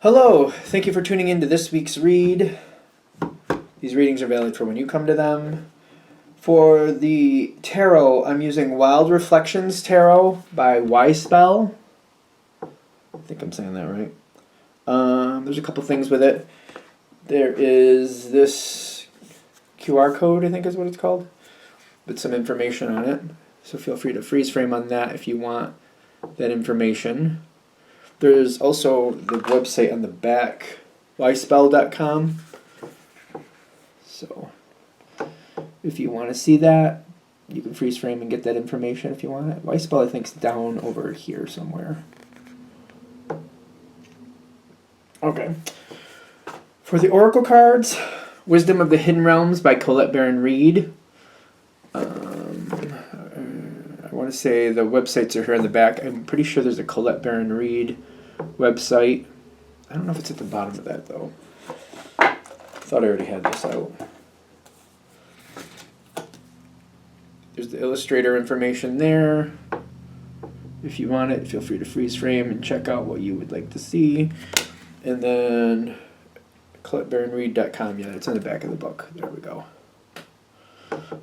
Hello, thank you for tuning in to this week's read. These readings are valid for when you come to them. For the tarot, I'm using Wild Reflections Tarot by Spell. I think I'm saying that right. There's a couple things with it. There is this QR code, I think is what it's called, with some information on it. So feel free to freeze frame on that if you want that information. There's also the website on the back, yspell.com. So if you want to see that, you can freeze frame and get that information if you want it. Yspell, I think, is down over here somewhere. Okay. For the Oracle cards, Wisdom of the Hidden Realms by Colette Baron Reed. I want to say the websites are here in the back. I'm pretty sure there's a Colette Baron Reed website. I don't know if it's at the bottom of that, though. I thought I already had this out. There's the illustrator information there. If you want it, feel free to freeze frame and check out what you would like to see. And then ColetteBaronReed.com. Yeah, it's in the back of the book. There we go.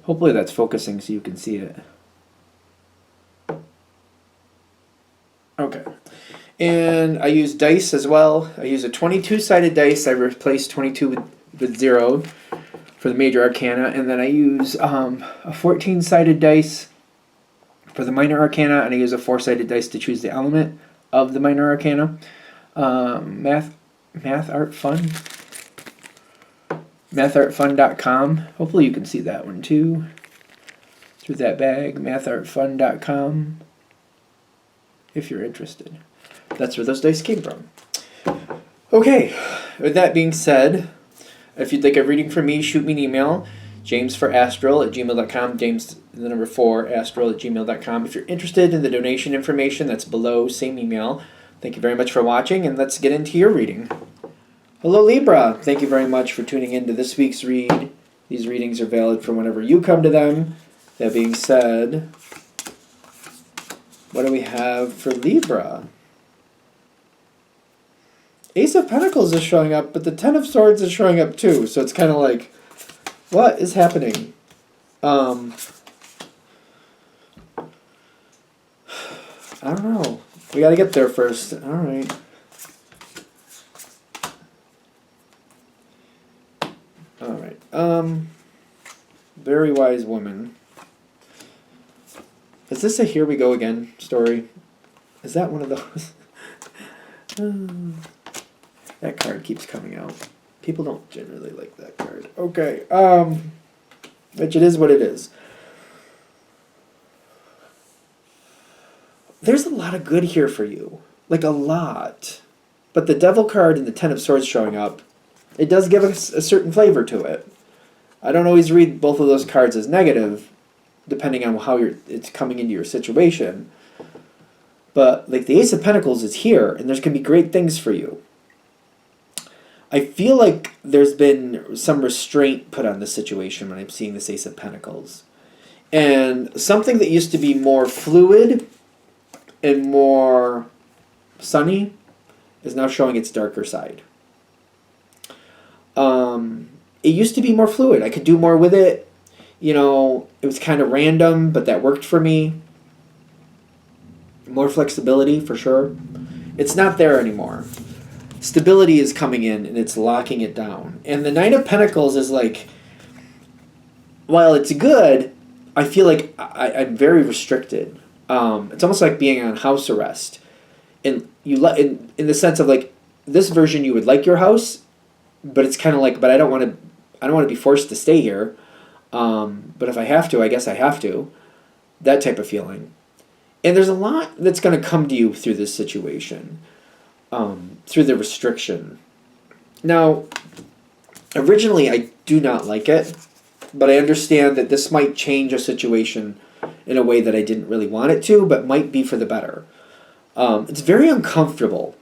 Hopefully that's focusing so you can see it. Okay. And I use dice as well. I use a 22-sided dice. I replaced 22 with 0 for the major arcana. And then I use a 14-sided dice for the minor arcana. And I use a 4-sided dice to choose the element of the minor arcana. Math Art Fun. MathArtFun.com. Hopefully you can see that one too. Through that bag. MathArtFun.com. If you're interested. That's where those dice came from. Okay, with that being said, if you'd like a reading from me, shoot me an email, james4astral@gmail.com, james4astral@gmail.com. If you're interested in the donation information, that's below, same email. Thank you very much for watching, and let's get into your reading. Hello, Libra. Thank you very much for tuning in to this week's read. These readings are valid for whenever you come to them. That being said, what do we have for Libra? Ace of Pentacles is showing up, but the Ten of Swords is showing up too. So it's kind of like, what is happening? I don't know. We got to get there first. All right. All right. Very wise woman. Is this a Here We Go Again story? Is that one of those? That card keeps coming out. People don't generally like that card. Okay. Which it is what it is. There's a lot of good here for you. Like a lot. But the Devil card and the Ten of Swords showing up, it does give us a certain flavor to it. I don't always read both of those cards as negative, depending on how it's coming into your situation. But like the Ace of Pentacles is here, and there's going to be great things for you. I feel like there's been some restraint put on the situation when I'm seeing this Ace of Pentacles. And something that used to be more fluid and more sunny is now showing its darker side. It used to be more fluid. I could do more with it. You know, it was kind of random, but that worked for me. More flexibility, for sure. It's not there anymore. Stability is coming in, and it's locking it down. And the Knight of Pentacles is like, while it's good, I feel like I'm very restricted. It's almost like being on house arrest. And in the sense of like, this version you would like your house, but it's kind of like, but I don't want to be forced to stay here. But if I have to, I guess I have to. That type of feeling. And there's a lot that's going to come to you through this situation. Through the restriction. Now, originally I do not like it, but I understand that this might change a situation in a way that I didn't really want it to, but might be for the better. It's very uncomfortable.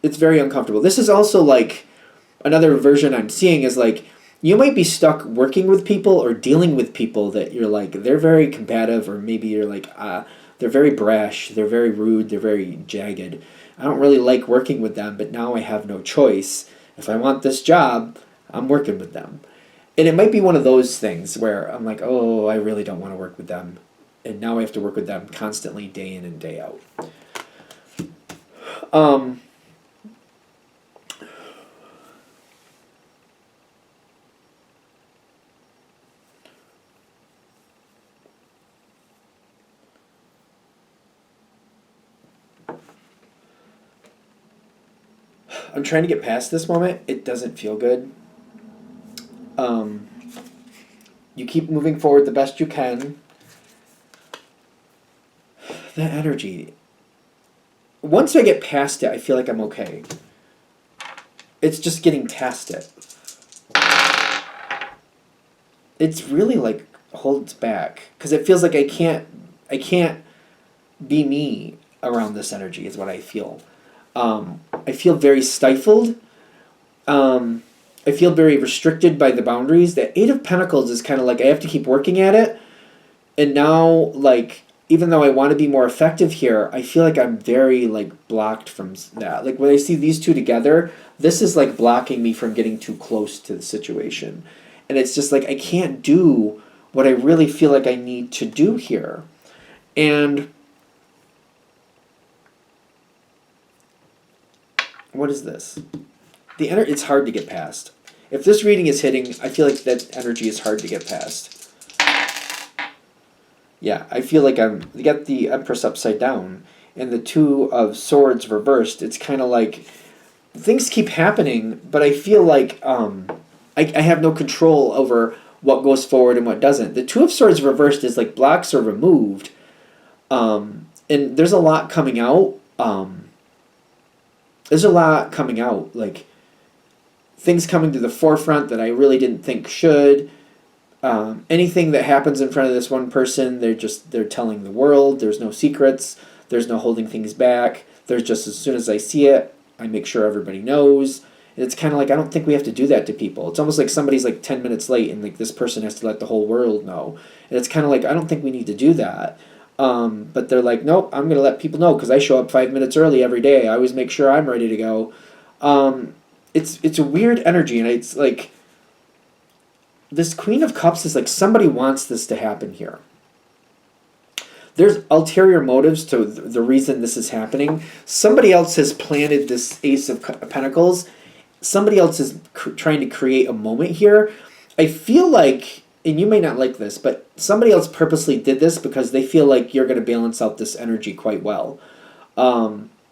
It's very uncomfortable. This is also like, another version I'm seeing is like, you might be stuck working with people or dealing with people that you're like, they're very combative, or maybe you're like, they're very brash, they're very rude, they're very jagged. I don't really like working with them, but now I have no choice. If I want this job, I'm working with them. And it might be one of those things where I'm like, oh, I really don't want to work with them. And now I have to work with them constantly, day in and day out. I'm trying to get past this moment. It doesn't feel good. You keep moving forward the best you can. That energy. Once I get past it, I feel like I'm okay. It's just getting past it. It's really like holds back because it feels like I can't be me around this energy is what I feel. I feel very stifled. I feel very restricted by the boundaries. The Eight of Pentacles is kind of like I have to keep working at it. And now, like, even though I want to be more effective here, I feel like I'm very, like, blocked from that. Like, when I see these two together, this is, like, blocking me from getting too close to the situation. And it's just like I can't do what I really feel like I need to do here. And what is this? It's hard to get past. If this reading is hitting, I feel like that energy is hard to get past. Yeah, I feel like you got the Empress upside down and the Two of Swords reversed. It's kind of like things keep happening, but I feel like I have no control over what goes forward and what doesn't. The Two of Swords reversed is like blocks are removed, and there's a lot coming out. There's a lot coming out, like things coming to the forefront that I really didn't think should. Anything that happens in front of this one person, they're telling the world. There's no secrets. There's no holding things back. There's just as soon as I see it, I make sure everybody knows. And it's kind of like I don't think we have to do that to people. It's almost like somebody's like 10 minutes late and like this person has to let the whole world know. And it's kind of like I don't think we need to do that. But they're like, nope, I'm going to let people know because I show up 5 minutes early every day. I always make sure I'm ready to go. It's a weird energy, and it's like this Queen of Cups is like somebody wants this to happen here. There's ulterior motives to the reason this is happening. Somebody else has planted this Ace of Pentacles. Somebody else is trying to create a moment here. I feel like, and you may not like this, but somebody else purposely did this because they feel like you're going to balance out this energy quite well.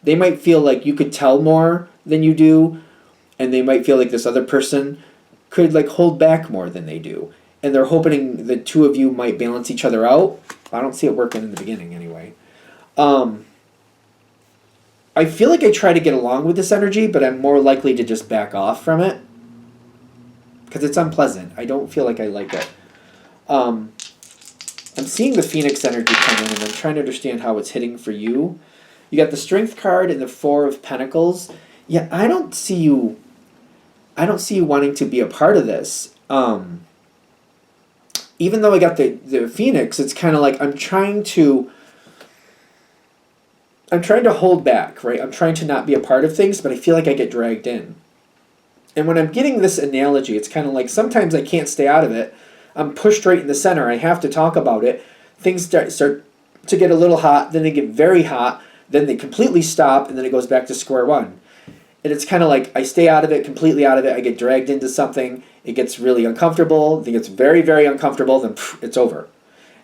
They might feel like you could tell more than you do, and they might feel like this other person could like hold back more than they do. And they're hoping the two of you might balance each other out. I don't see it working in the beginning anyway. I feel like I try to get along with this energy, but I'm more likely to just back off from it because it's unpleasant. I don't feel like I like it. I'm seeing the Phoenix energy come in, and I'm trying to understand how it's hitting for you. You got the Strength card and the Four of Pentacles. Yeah, I don't see you wanting to be a part of this. Even though I got the Phoenix, it's kind of like I'm trying to hold back, right? I'm trying to not be a part of things, but I feel like I get dragged in. And when I'm getting this analogy, it's kind of like sometimes I can't stay out of it. I'm pushed right in the center. I have to talk about it. Things start to get a little hot, then they get very hot, then they completely stop, and then it goes back to square one. And it's kind of like I stay out of it, completely out of it. I get dragged into something. It gets really uncomfortable. Then it gets very, very uncomfortable. Then it's over.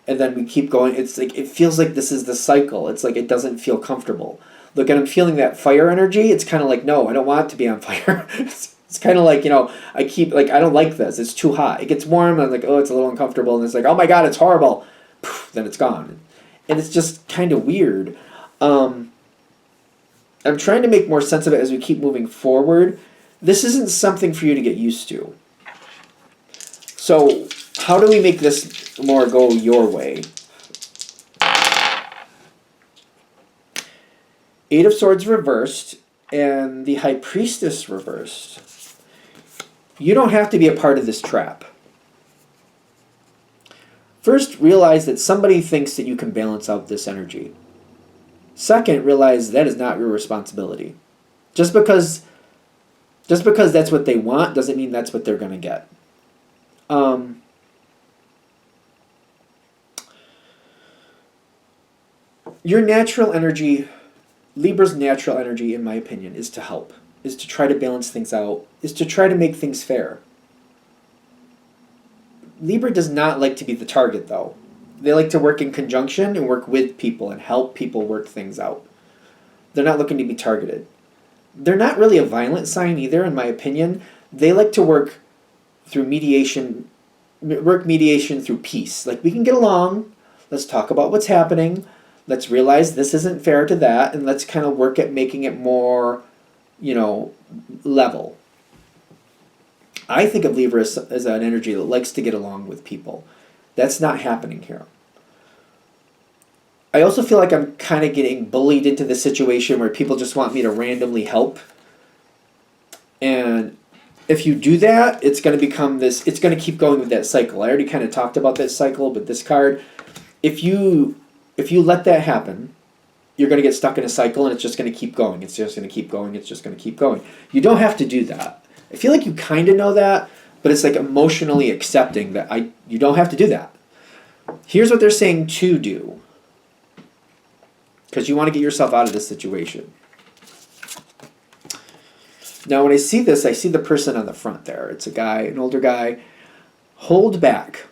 And then we keep going. It's like it feels like this is the cycle. It's like it doesn't feel comfortable. Look, and I'm feeling that fire energy. It's kind of like, no, I don't want it to be on fire. It's kind of like, I keep, like, I don't like this. It's too hot. It gets warm, and I'm like, oh, it's a little uncomfortable. And it's like, oh my God, it's horrible. Then it's gone. And it's just kind of weird. I'm trying to make more sense of it as we keep moving forward. This isn't something for you to get used to. So how do we make this more go your way? Eight of Swords reversed and the High Priestess reversed. You don't have to be a part of this trap. First, realize that somebody thinks that you can balance out this energy. Second, realize that is not your responsibility. Just because that's what they want doesn't mean that's what they're going to get. Your natural energy, Libra's natural energy, in my opinion, is to help, is to try to balance things out, is to try to make things fair. Libra does not like to be the target, though. They like to work in conjunction and work with people and help people work things out. They're not looking to be targeted. They're not really a violent sign either, in my opinion. They like to work through mediation through peace. Like, we can get along, let's talk about what's happening, let's realize this isn't fair to that, and let's kind of work at making it more, level. I think of Libra as an energy that likes to get along with people. That's not happening here. I also feel like I'm kind of getting bullied into this situation where people just want me to randomly help. And if you do that, it's going to become this, it's going to keep going with that cycle. I already kind of talked about that cycle, but this card, if you let that happen, you're going to get stuck in a cycle and it's just going to keep going. It's just going to keep going. It's just going to keep going. You don't have to do that. I feel like you kind of know that, but it's like emotionally accepting that you don't have to do that. Here's what they're saying to do, because you want to get yourself out of this situation. Now, when I see this, I see the person on the front there. It's a guy, an older guy. Hold back.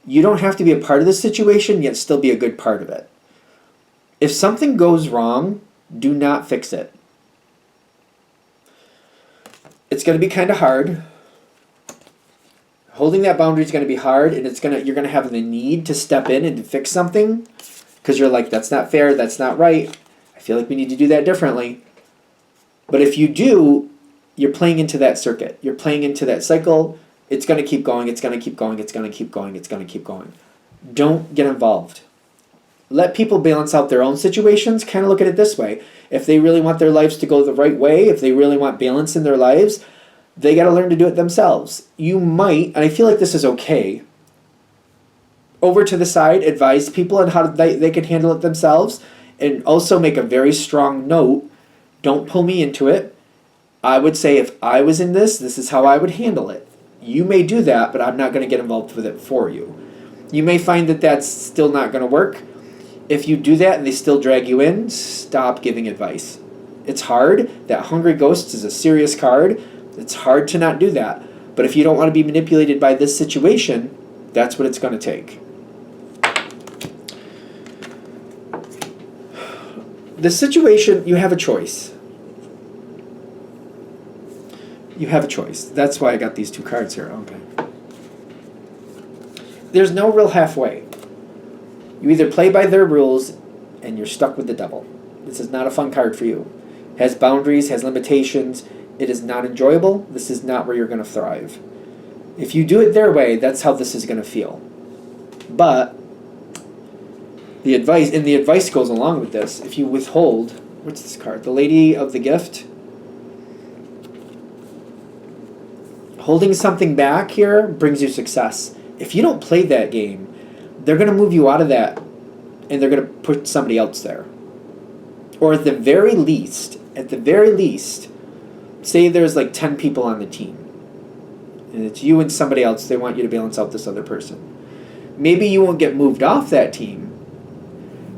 You don't have to be a part of this situation, yet still be a good part of it. If something goes wrong, do not fix it. It's going to be kind of hard. Holding that boundary is going to be hard, and you're going to have the need to step in and to fix something, because you're like, that's not fair, that's not right. I feel like we need to do that differently. But if you do, you're playing into that circuit. You're playing into that cycle. It's going to keep going, it's going to keep going, it's going to keep going, it's going to keep going. Don't get involved. Let people balance out their own situations. Kind of look at it this way. If they really want their lives to go the right way, if they really want balance in their lives, they got to learn to do it themselves. You might, and I feel like this is okay, over to the side, advise people on how they can handle it themselves, and also make a very strong note, don't pull me into it. I would say if I was in this is how I would handle it. You may do that, but I'm not going to get involved with it for you. You may find that that's still not going to work. If you do that and they still drag you in, stop giving advice. It's hard. That Hungry Ghost is a serious card. It's hard to not do that. But if you don't want to be manipulated by this situation, that's what it's going to take. The situation, you have a choice. You have a choice. That's why I got these two cards here. Okay. There's no real halfway. You either play by their rules and you're stuck with the devil. This is not a fun card for you. Has boundaries, has limitations. It is not enjoyable. This is not where you're going to thrive. If you do it their way, that's how this is going to feel. But the advice goes along with this. If you withhold, what's this card? The Lady of the Gift. Holding something back here brings you success. If you don't play that game, they're going to move you out of that and they're going to put somebody else there. Or at the very least, say there's like 10 people on the team. And it's you and somebody else. They want you to balance out this other person. Maybe you won't get moved off that team,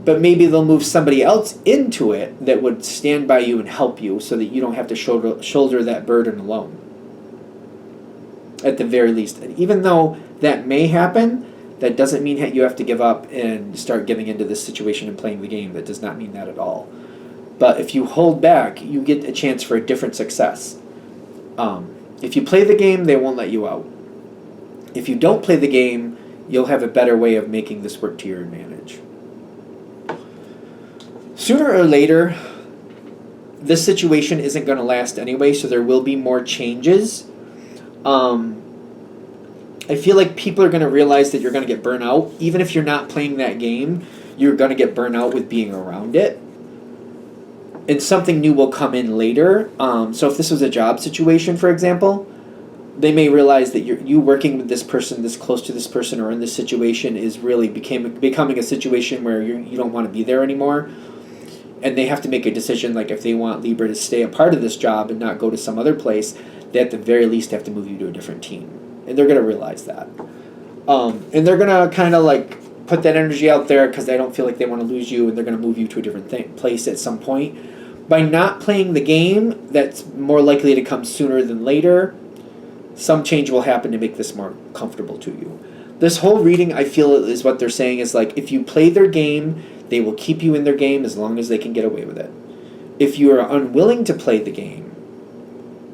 but maybe they'll move somebody else into it that would stand by you and help you so that you don't have to shoulder that burden alone. At the very least. And even though that may happen, that doesn't mean that you have to give up and start getting into this situation and playing the game. That does not mean that at all. But if you hold back, you get a chance for a different success. If you play the game, they won't let you out. If you don't play the game, you'll have a better way of making this work to your advantage. Sooner or later, this situation isn't going to last anyway, so there will be more changes. I feel like people are going to realize that you're going to get burnt out. Even if you're not playing that game, you're going to get burnt out with being around it. And something new will come in later. So if this was a job situation, for example, they may realize that you working with this person, this close to this person, or in this situation is really becoming a situation where you don't want to be there anymore. and they have to make a decision, like if they want Libra to stay a part of this job and not go to some other place, they at the very least have to move you to a different team. And they're going to realize that. And they're going to kind of like put that energy out there because they don't feel like they want to lose you, and they're going to move you to a different place at some point. By not playing the game, that's more likely to come sooner than later. Some change will happen to make this more comfortable to you. This whole reading, I feel, is what they're saying is like, if you play their game, they will keep you in their game as long as they can get away with it. If you are unwilling to play the game,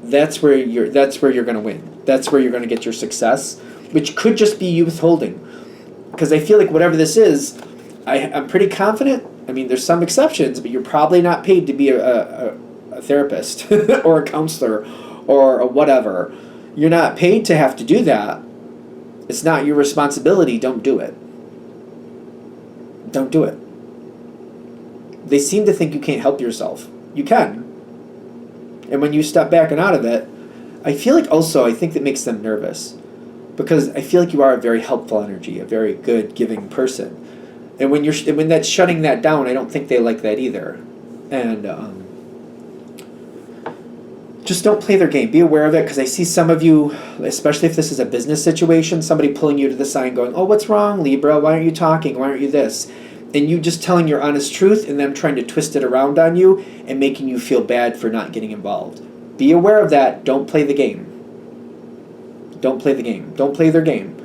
that's where you're going to win. That's where you're going to get your success, which could just be you withholding. Because I feel like whatever this is, I'm pretty confident. I mean, there's some exceptions, but you're probably not paid to be a therapist or a counselor or a whatever. You're not paid to have to do that. It's not your responsibility. Don't do it. Don't do it. They seem to think you can't help yourself. You can. And when you step back and out of it, I feel like also, I think that makes them nervous. Because I feel like you are a very helpful energy, a very good, giving person. And when that's shutting that down, I don't think they like that either. And just don't play their game. Be aware of it, because I see some of you, especially if this is a business situation, somebody pulling you to the side going, oh, what's wrong, Libra? Why aren't you talking? Why aren't you this? And you just telling your honest truth and them trying to twist it around on you and making you feel bad for not getting involved. Be aware of that. Don't play the game. Don't play the game. Don't play their game.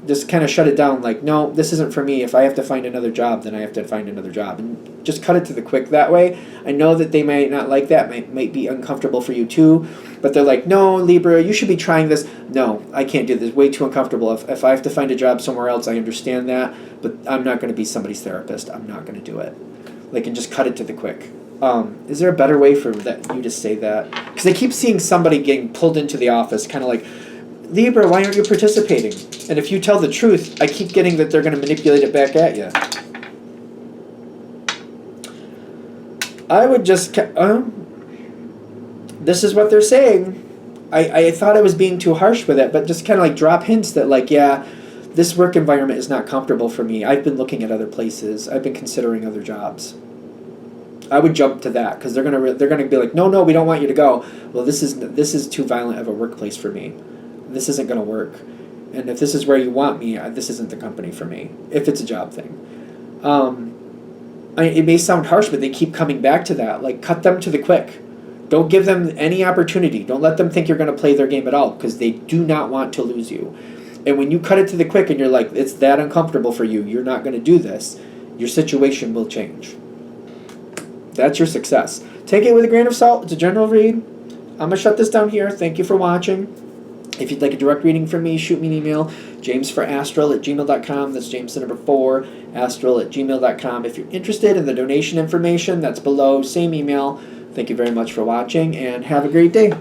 Just kind of shut it down like, no, this isn't for me. If I have to find another job, then I have to find another job. And just cut it to the quick that way. I know that they might not like that, might be uncomfortable for you too, but they're like, no, Libra, you should be trying this. No, I can't do this. Way too uncomfortable. If I have to find a job somewhere else, I understand that, but I'm not going to be somebody's therapist. I'm not going to do it. Like, and just cut it to the quick. Is there a better way for you to say that? Because I keep seeing somebody getting pulled into the office, kind of like, Libra, why aren't you participating? And if you tell the truth, I keep getting that they're going to manipulate it back at you. I would just... this is what they're saying. I thought I was being too harsh with it, but just kind of like drop hints that like, yeah, this work environment is not comfortable for me. I've been looking at other places. I've been considering other jobs. I would jump to that, because they're gonna be like, no, we don't want you to go. Well, this is too violent of a workplace for me. This isn't going to work. And if this is where you want me, this isn't the company for me, if it's a job thing. It may sound harsh, but they keep coming back to that. Like, cut them to the quick. Don't give them any opportunity. Don't let them think you're going to play their game at all, because they do not want to lose you. And when you cut it to the quick and you're like, it's that uncomfortable for you, you're not going to do this, your situation will change. That's your success. Take it with a grain of salt. It's a general read. I'm going to shut this down here. Thank you for watching. If you'd like a direct reading from me, shoot me an email, jamesforastral@gmail.com. That's James the number 4, astral@gmail.com. If you're interested in the donation information, that's below, same email. Thank you very much for watching, and have a great day.